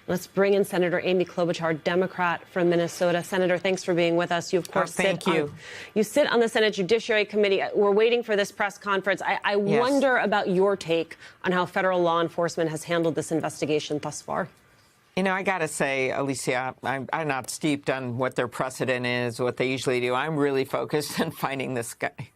Let's bring in Senator Amy Klobuchar, Democrat from Minnesota. Senator, thanks for being with us. You, of course, sit on the Senate Judiciary Committee. We're waiting for this press conference. I Yes. wonder about your take on how federal law enforcement has handled this investigation thus far. You know, I got to say, Alicia, I'm not steeped on what their precedent is, what they usually do. I'm really focused on finding this guy.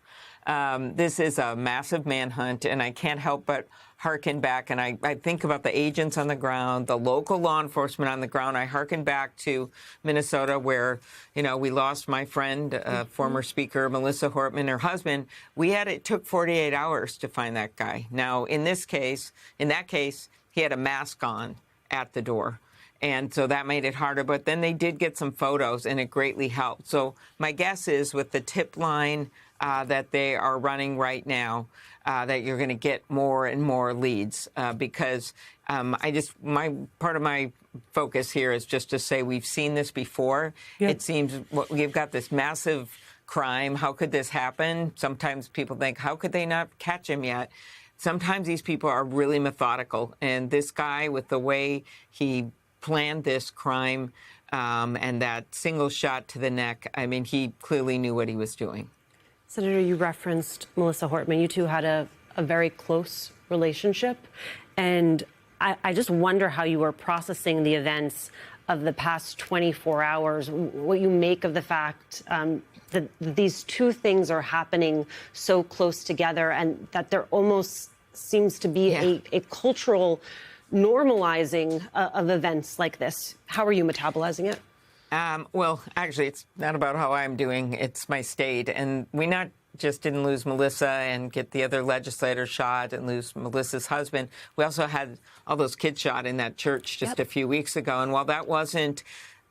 This is a massive manhunt, and I can't help but hearken back. And I think about the agents on the ground, the local law enforcement on the ground. I hearken back to Minnesota where, you know, we lost my friend, former Speaker Melissa Hortman, her husband. It took 48 hours to find that guy. Now, in that case, he had a mask on at the door. And so that made it harder. But then they did get some photos, and it greatly helped. So my guess is with the tip line that they are running right now, that you're going to get more and more leads because part of my focus here is just to say we've seen this before. Yep. It seems we've got this massive crime. How could this happen? Sometimes people think, how could they not catch him yet? Sometimes these people are really methodical. And this guy, with the way he planned this crime and that single shot to the neck, I mean, he clearly knew what he was doing. Senator, you referenced Melissa Hortman. You two had a very close relationship. And I just wonder how you were processing the events of the past 24 hours, what you make of the fact that these two things are happening so close together and that there almost seems to be a cultural normalizing of events like this. How are you metabolizing it? Well, actually, it's not about how I'm doing. It's my state. And we not just didn't lose Melissa and get the other legislator shot and lose Melissa's husband. We also had all those kids shot in that church just a few weeks ago. And while that wasn't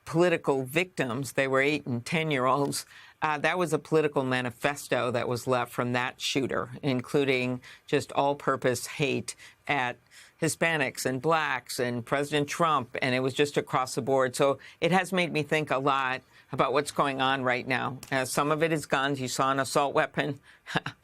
political victims, they were 8 and 10-year-olds, that was a political manifesto that was left from that shooter, including just all-purpose hate at Hispanics and blacks and President Trump, and it was just across the board. So it has made me think a lot about what's going on right now. Some of it is guns. You saw an assault weapon,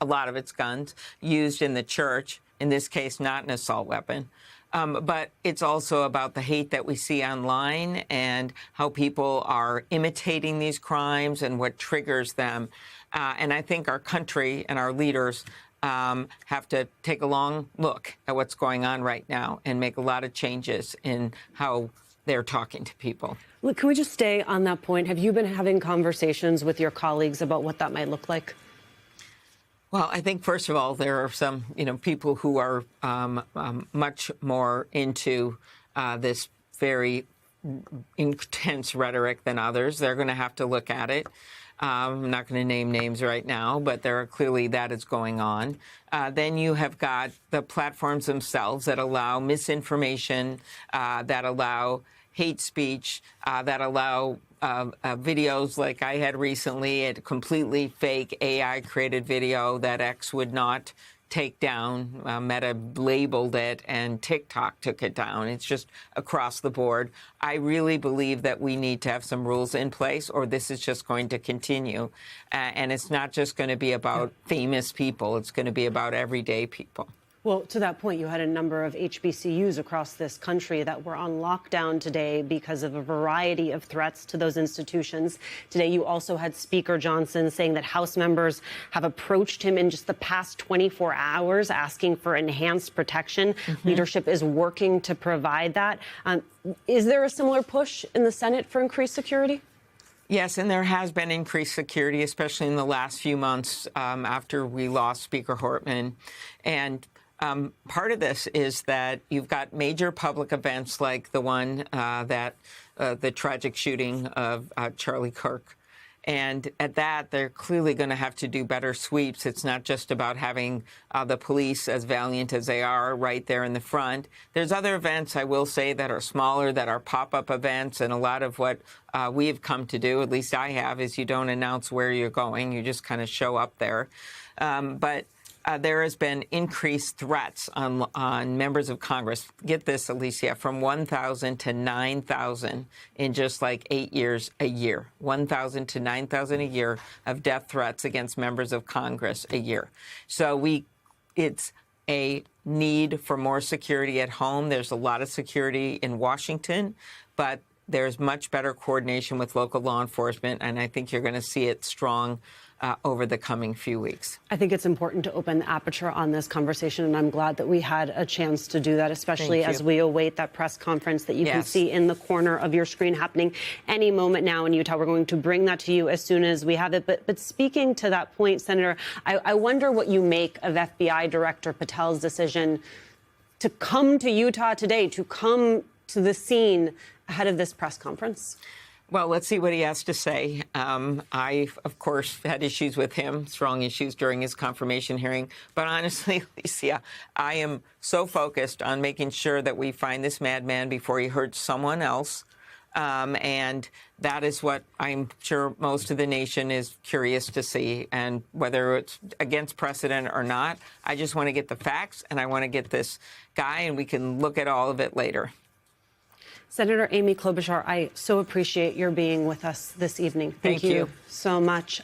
a lot of it's guns, used in the church, in this case, not an assault weapon. But it's also about the hate that we see online and how people are imitating these crimes and what triggers them. And I think our country and our leaders have to take a long look at what's going on right now and make a lot of changes in how they're talking to people. Look, can we just stay on that point? Have you been having conversations with your colleagues about what that might look like? Well, I think, first of all, there are some, people who are much more into this very intense rhetoric than others. They're going to have to look at it. I'm not going to name names right now, but there are clearly that is going on. Then you have got the platforms themselves that allow misinformation, that allow hate speech, that allow videos like I had recently, a completely fake AI-created video that X would not take down. Meta labeled it, and TikTok took it down. It's just across the board. I really believe that we need to have some rules in place, or this is just going to continue. And it's not just going to be about famous people. It's going to be about everyday people. Well, to that point, you had a number of HBCUs across this country that were on lockdown today because of a variety of threats to those institutions. Today, you also had Speaker Johnson saying that House members have approached him in just the past 24 hours asking for enhanced protection. Leadership is working to provide that. Is there a similar push in the Senate for increased security? Yes, and there has been increased security, especially in the last few months after we lost Speaker Hortman. And part of this is that you've got major public events like the one the tragic shooting of Charlie Kirk. And at that, they're clearly going to have to do better sweeps. It's not just about having the police, as valiant as they are, right there in the front. There's other events, I will say, that are smaller, that are pop-up events. And a lot of what we have come to do, at least I have, is you don't announce where you're going. You just kind of show up there. But there has been increased threats on members of Congress. Get this, Alicia, from 1,000 to 9,000 in just like 8 years a year. 1,000 to 9,000 a year of death threats against members of Congress a year. So it's a need for more security at home. There's a lot of security in Washington, but there's much better coordination with local law enforcement, and I think you're going to see it strong over the coming few weeks. I think it's important to open the aperture on this conversation, and I'm glad that we had a chance to do that, especially as we await that press conference that you can see in the corner of your screen happening any moment now in Utah. We're going to bring that to you as soon as we have it. But speaking to that point, Senator, I wonder what you make of FBI Director Patel's decision to come to Utah today, to come to the scene ahead of this press conference. Well, let's see what he has to say. I, of course, had issues with him, strong issues during his confirmation hearing. But honestly, Alicia, I am so focused on making sure that we find this madman before he hurts someone else. And that is what I'm sure most of the nation is curious to see. And whether it's against precedent or not, I just want to get the facts, and I want to get this guy, and we can look at all of it later. Senator Amy Klobuchar, I so appreciate your being with us this evening. Thank you so much.